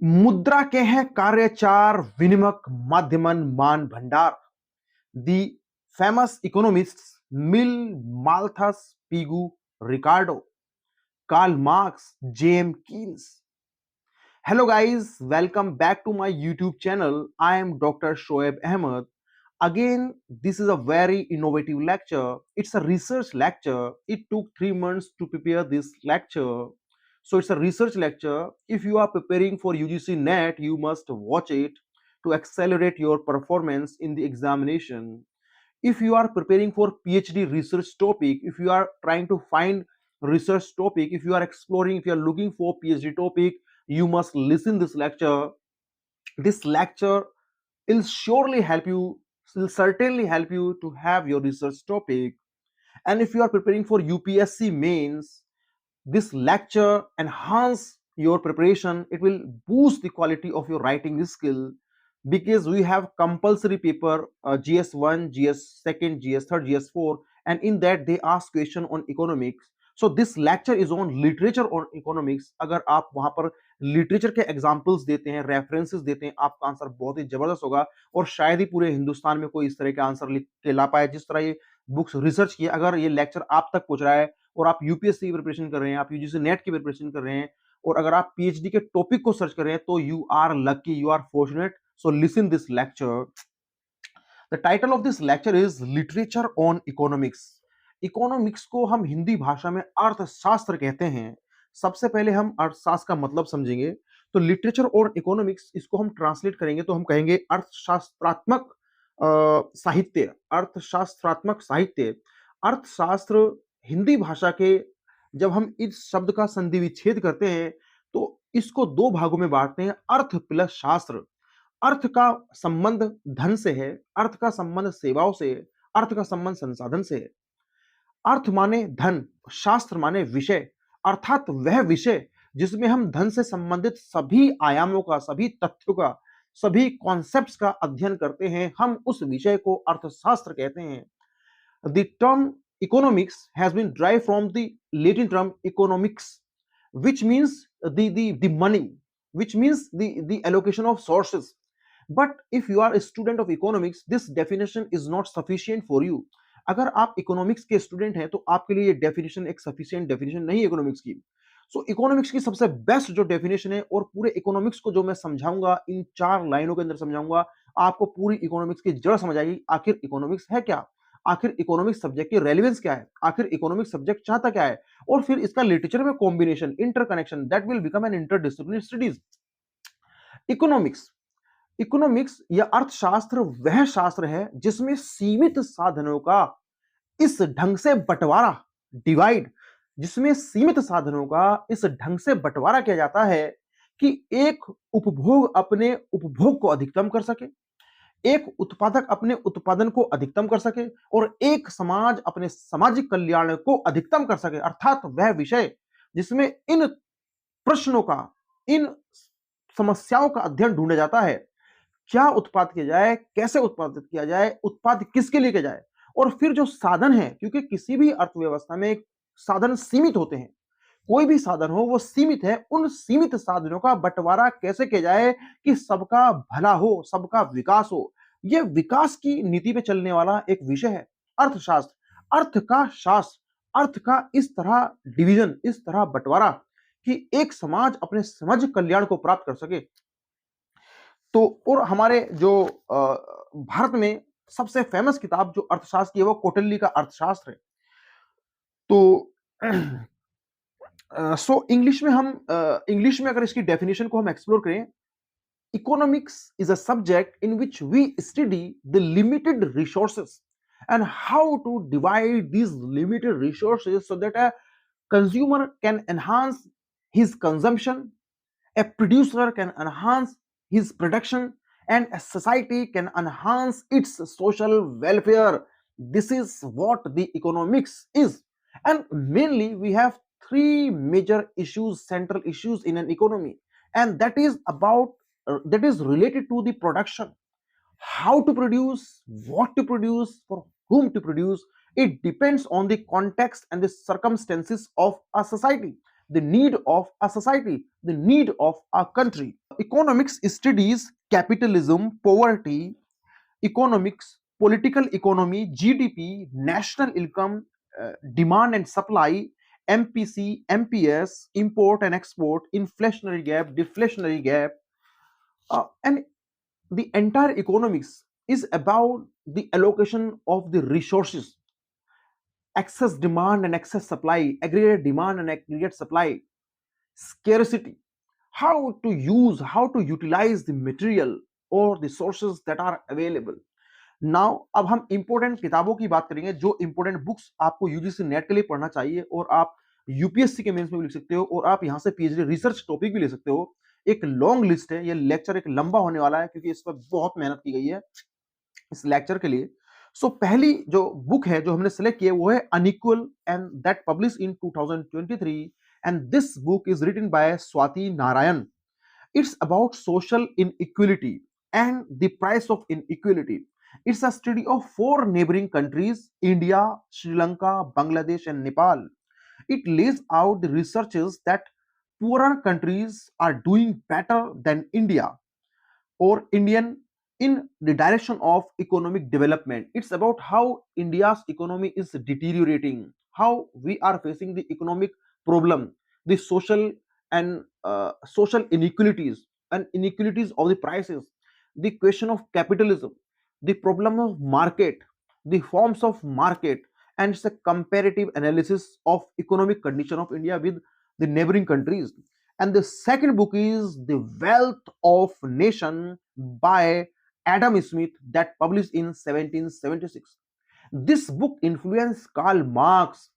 मुद्रा के हैं कार्यचार विनिमक माध्यमन मान भंडार. The famous economists Mill, Malthus, Pigou, Ricardo, Karl Marx, J.M. Keynes. Hello guys, welcome back to my YouTube channel. I am Dr. Shoaib Ahmed. Again, this is a very innovative lecture. It's a research lecture. It took 3 months to prepare this lecture. So it's a research lecture. If you are preparing for UGC NET, you must watch it to accelerate your performance in the examination. If you are preparing for PhD research topic, if you are trying to find research topic, if you are exploring, if you are looking for PhD topic, you must listen this lecture. This lecture will surely help you, will certainly help you to have your research topic. And if you are preparing for UPSC mains, this lecture enhance your preparation. It will boost the quality of your writing skill, because we have compulsory paper, GS1, GS second, GS third, GS4, and in that they ask question on economics. So this lecture is on literature on economics. अगर आप वहां पर literature के examples देते हैं, references देते हैं, आपका आंसर बहुत ही जबरदस्त होगा. और शायद ही पूरे हिंदुस्तान में कोई इस तरह का आंसर लिख के ला पाए जिस तरह ये बुक्स रिसर्च किए. अगर ये लेक्चर आप तक पहुंच रहा है और आप यूपीएससी की प्रिपरेशन कर रहे हैं, आप यूजीसी नेट की प्रिपरेशन कर रहे हैं, और अगर आप पीएचडी के टॉपिक को सर्च कर रहे हैं, तो you are lucky, you are fortunate. So listen this lecture. The title of this lecture is literature on economics. Economics को हम हिंदी भाषा में अर्थशास्त्र कहते हैं. सबसे पहले हम अर्थशास्त्र का मतलब समझेंगे. तो लिटरेचर और इकोनॉमिक्स, इसको हम ट्रांसलेट करेंगे तो हम कहेंगे अर्थशास्त्रात्मक साहित्य. अर्थशास्त्रात्मक साहित्य. अर्थशास्त्र हिंदी भाषा के, जब हम इस शब्द का संधि विच्छेद करते हैं तो इसको दो भागों में बांटते हैं, अर्थ प्लस शास्त्र. अर्थ का संबंध धन से है, अर्थ का संबंध सेवाओं से, अर्थ का संबंध संसाधन से है. अर्थ माने धन, शास्त्र माने विषय, अर्थात वह विषय जिसमें हम धन से संबंधित सभी आयामों का, सभी तथ्यों का, सभी कॉन्सेप्ट्स का अध्ययन करते हैं, हम उस विषय को अर्थशास्त्र कहते हैं. The term economics has been derived from the Latin term economics, which means the money, which means the allocation of sources. But if you are a student of economics, this definition is not sufficient for you. अगर आप economics के student हैं तो आपके लिए ये definition एक sufficient definition नहीं है इकोनॉमिक्स की. सो इकोनॉमिक्स की सबसे बेस्ट जो डेफिनेशन है, और पूरे इकोनॉमिक्स को जो मैं समझाऊंगा इन 4 लाइनों के अंदर समझाऊंगा, आपको पूरी इकोनॉमिक्स की जड़ समझ आएगी. आखिर इकोनॉमिक्स है क्या, आखिर इकोनॉमिक्स सब्जेक्ट की रेलेवेंस क्या है, आखिर इकोनॉमिक्स सब्जेक्ट चाहता क्या है, और फिर इसका लिटरेचर में combination, interconnection, that will become an interdisciplinary studies. Economics, economics या अर्थशास्त्र वह शास्त्र है जिसमें सीमित साधनों का इस ढंग से बंटवारा, डिवाइड, जिसमें सीमित साधनों का इस ढंग से बंटवारा किया जाता है कि एक उपभोग अपने उपभोग को अधिकतम कर सके, एक उत्पादक अपने उत्पादन को अधिकतम कर सके, और एक समाज अपने सामाजिक कल्याण को अधिकतम कर सके. अर्थात वह विषय जिसमें इन प्रश्नों का, इन समस्याओं का अध्ययन ढूंढा जाता है. क्या उत्पाद किया जाए, कैसे उत्पादित किया जाए, उत्पाद किसके लिए किया जाए, और फिर जो साधन है, क्योंकि किसी भी अर्थव्यवस्था में साधन सीमित होते हैं, कोई भी साधन हो वो सीमित है, उन सीमित साधनों का बंटवारा कैसे किया जाए कि सबका भला हो, सबका विकास हो. यह विकास की नीति पे चलने वाला एक विषय है अर्थशास्त्र. अर्थ का शास्त्र, अर्थ का इस तरह डिवीजन, इस तरह बंटवारा कि एक समाज अपने सामाजिक कल्याण को प्राप्त कर सके. तो और हमारे जो भारत में सबसे फेमस किताब जो अर्थशास्त्र की है वो कौटिल्य का अर्थशास्त्र है. तो सो इंग्लिश में हम, इंग्लिश में अगर इसकी डेफिनेशन को हम एक्सप्लोर करें, economics is a subject in which we study the limited resources and how to divide these limited resources so that a consumer can enhance his consumption, a producer can enhance his production, and a society can enhance its social welfare. This is what the economics is. And mainly we have 3 major issues, central issues in an economy, and that is about that is related to the production. How to produce, what to produce, for whom to produce, it depends on the context and the circumstances of a society. the need of a society, the need of a country. Economics studies capitalism, poverty, economics, political economy, GDP, national income, demand and supply, MPC, MPS, import and export, inflationary gap, deflationary gap, and the entire economics is about the allocation of the resources, excess demand and excess supply, aggregate demand and aggregate supply, scarcity, how to utilize the material or the sources that are available. Now अब हम important किताबों की बात करेंगे, जो important books आपको UGC net के लिए पढ़ना चाहिए और आप यूपीएससी के मेंस में भी लिख सकते हो और आप यहां से पीएचडी रिसर्च टॉपिक भी ले सकते हो। एक लॉन्ग लिस्ट है, ये लेक्चर एक लंबा होने वाला है क्योंकि इस पर बहुत मेहनत की गई है इस लेक्चर के लिए। सो पहली जो बुक है जो हमने सेलेक्ट की है वो है unequal and that publish in 2023 and this book is written by Swati Narayan. It's about social inequality and the price of inequality. It's a study of four neighboring countries, India, Sri Lanka, Bangladesh, and Nepal. It lays out the researches that poorer countries are doing better than India or Indian in the direction of economic development. It's about how India's economy is deteriorating, how we are facing the economic problem, the social and social inequalities and inequalities of the prices, the question of capitalism, the problem of market, the forms of market, and it's a comparative analysis of economic condition of India with the neighboring countries. And the second book is The Wealth of Nation by Adam Smith, that published in 1776. This book influenced Karl Marx,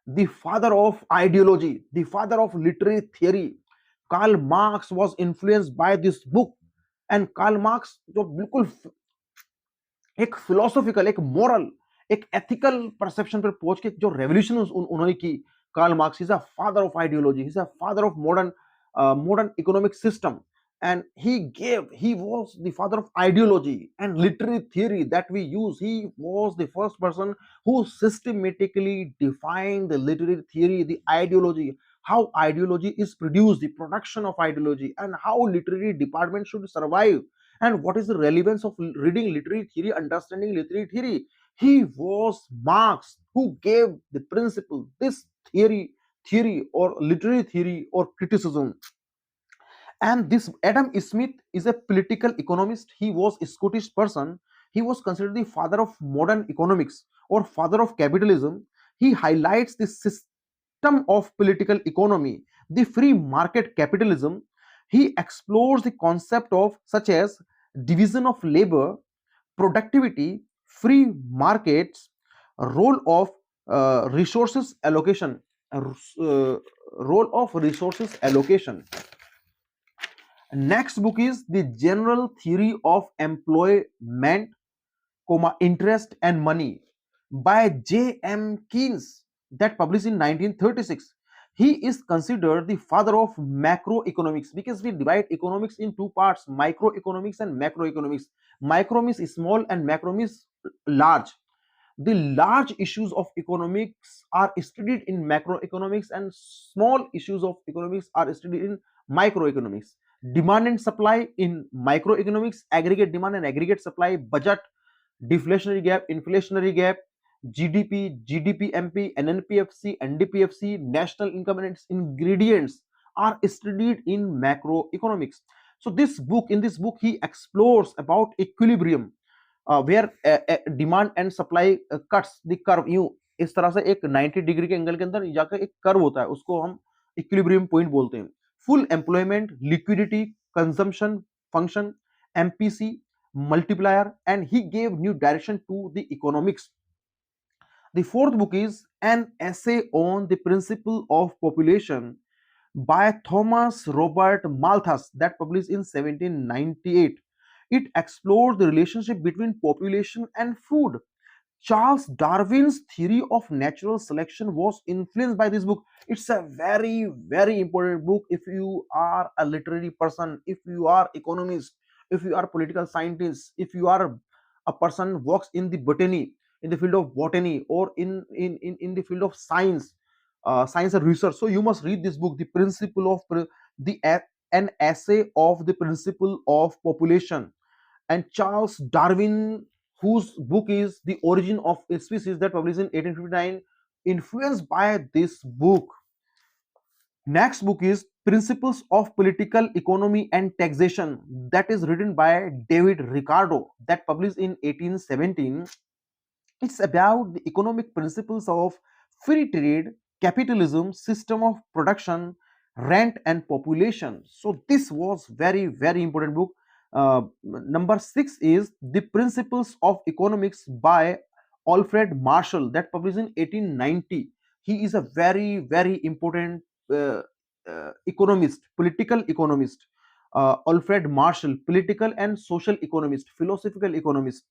the father of ideology, the father of literary theory. Karl Marx was influenced by this book, and Karl Marx जो बिल्कुल एक philosophical, एक moral, एक ethical perception पर पहुंच के जो revolution उन्होंने की, Karl Marx is a father of ideology, is a father of modern economic system, and he was the father of ideology and literary theory that we use. He was the first person who systematically defined the literary theory, the ideology, how ideology is produced, the production of ideology, and how literary department should survive, and what is the relevance of reading literary theory, understanding literary theory. He was Marx who gave the principle, this theory or literary theory or criticism. And this Adam Smith is a political economist. He was a Scottish person. He was considered the father of modern economics or father of capitalism. He highlights the system of political economy, the free market capitalism. He explores the concept of such as division of labor, productivity, free markets, role of resources allocation, role of resources allocation. Next book is The General Theory of Employment, Interest and Money by J.M. Keynes, that published in 1936. He is considered the father of macroeconomics because we divide economics in two parts, microeconomics and macroeconomics. Micro means small and macro means large. The large issues of economics are studied in macroeconomics and small issues of economics are studied in microeconomics. Demand and supply in microeconomics, aggregate demand and aggregate supply, budget, deflationary gap, inflationary gap, GDP, GDPMP, NNPFC, NDPFC, national income and its ingredients are studied in macroeconomics. So in this book, he explores about equilibrium, where demand and supply cuts the curve, यूं इस तरह से एक 90 degree के angle के अंदर जाकर एक कर्व होता है, उसको हम इक्विलिब्रियम पॉइंट बोलते हैं। Full employment, liquidity, consumption function, MPC, multiplier, and he gave new direction to the economics. The fourth book is An Essay on the Principle of Population by Thomas Robert Malthus, that published in 1798. It explores the relationship between population and food. Charles Darwin's theory of natural selection was influenced by this book. It's a very, very important book if you are a literary person, if you are economist, if you are political scientist, if you are a person who works in the botany, in the field of botany, or in the field of science. science and research. So you must read this book, The Principle of an essay of the principle of population. And Charles Darwin, whose book is The Origin of a Species, that published in 1859, influenced by this book. Next book is Principles of Political Economy and Taxation, that is written by David Ricardo, that published in 1817. It's about the economic principles of free trade, capitalism, system of production, rent, and population. So this was very, very important book. Number 6 is The Principles of Economics by Alfred Marshall, that published in 1890. He is a very, very important uh, economist, political economist. Alfred Marshall, political and social economist, philosophical economist.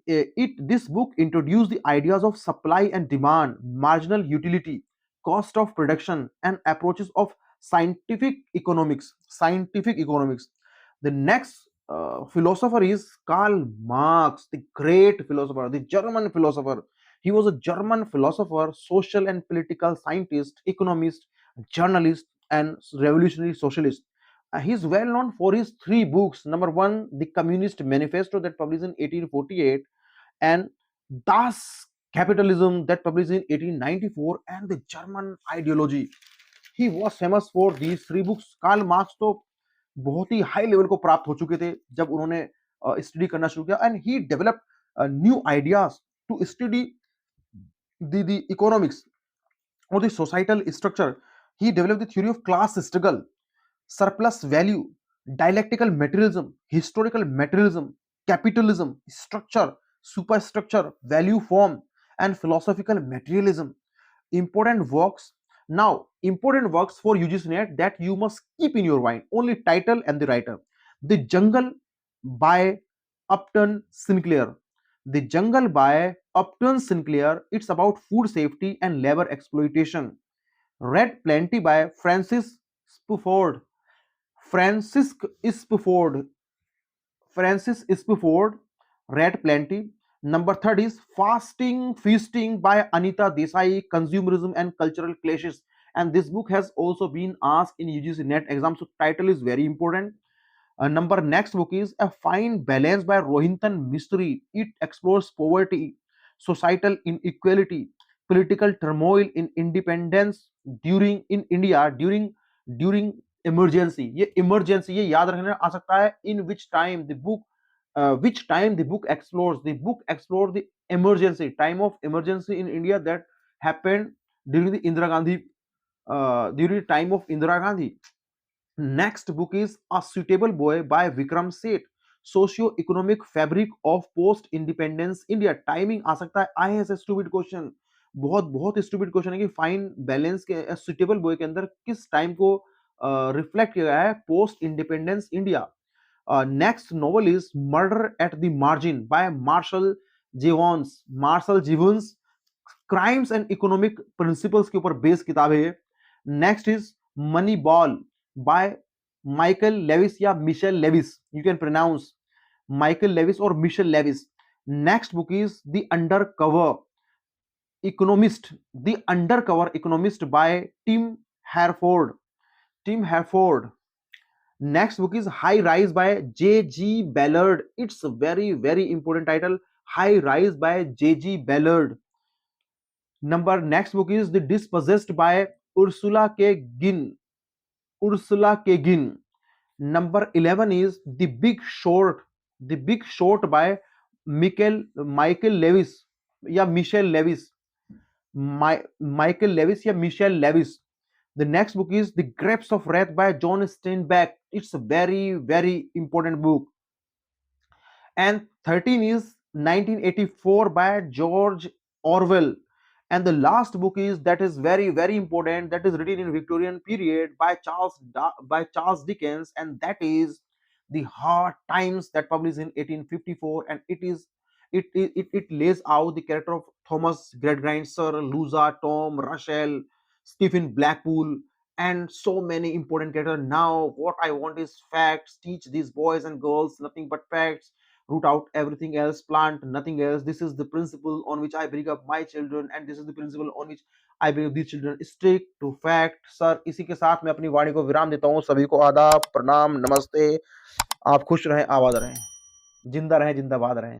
This book introduced the ideas of supply and demand, marginal utility, cost of production, and approaches of scientific economics. The next philosopher is Karl Marx, the great philosopher, the German philosopher. He was a German philosopher, social and political scientist, economist, journalist, and revolutionary socialist. He is well known for his three books. Number one, The Communist Manifesto, that published in 1848, and Das Capitalism, that published in 1894, and the German Ideology. He was famous for these three books. Karl Marx तो बहुत ही high level को प्राप्त हो चुके थे जब उन्होंने study करना शुरू किया, and he developed new ideas to study the economics or the societal structure. He developed the theory of class struggle, surplus value, dialectical materialism, historical materialism, capitalism, structure, superstructure, value form, and philosophical materialism. Important works. Now, important works for UGC NET that you must keep in your mind. Only title and the writer. The Jungle by Upton Sinclair. The Jungle by Upton Sinclair. It's about food safety and labor exploitation. Red Plenty by Francis Spufford. Francis Spufford. Francis Spufford. Red Plenty. Number third is Fasting Feasting by Anita Desai, Consumerism and Cultural Clashes. And this book has also been asked in UGC NET exam, so title is very important. Number next book is A Fine Balance by Rohinton Mistry. It explores poverty, societal inequality, political turmoil in independence during in India during emergency. ये emergency ये याद रखने आ सकता है. In which time the book explores the emergency time of emergency in India that happened during the Indira Gandhi during the time of Indira Gandhi. Next book is A Suitable Boy by Vikram Seth. Socio-economic fabric of post independence India. Timing आ सकता है. I has stupid question, बहुत बहुत stupid question है कि fine balance के suitable boy के अंदर किस टाइम को रिफ्लेक्ट किया गया है post independence India. Next novel is murder at the margin by Marshall Jevons. Crimes and economic principles के ऊपर बेस किताब है. Next is Moneyball by Michael Lewis या Michel Lewis. You can pronounce Michael Lewis or Michel Lewis. Next book is The Undercover Economist. The Undercover Economist by Tim Harford. Tim Harford. Next book is High Rise by J.G. Ballard. It's a very, very important title. High Rise by J.G. Ballard. Next book is The Dispossessed by Ursula K. Guin. Ursula K. Guin. Number 11 is The Big Short. The Big Short by Michael Lewis या Michel Lewis. Michael Lewis या Michel Lewis. The next book is The Grapes of Wrath by John Steinbeck. It's a very, very important book. And 13 is 1984 by George Orwell. And the last book is that is very, very important, that is written in Victorian period by Charles Dickens, and that is The Hard Times, that published in 1854. And it lays out the character of Thomas Gradgrind, Sir Luza, Tom Russell, Stephen Blackpool, and so many important characters. Now what I want is facts. Teach these boys and girls nothing but facts. Root out everything else, plant nothing else. This is the principle on which I bring up my children, and this is the principle on which I bring these children stick to fact. Sir, इसी के साथ मैं अपनी वाणी को विराम देता हूँ। सभी को आदाब, प्रणाम, नमस्ते। आप खुश रहें, आबाद रहें, जिंदा रहें, जिंदाबाद रहें।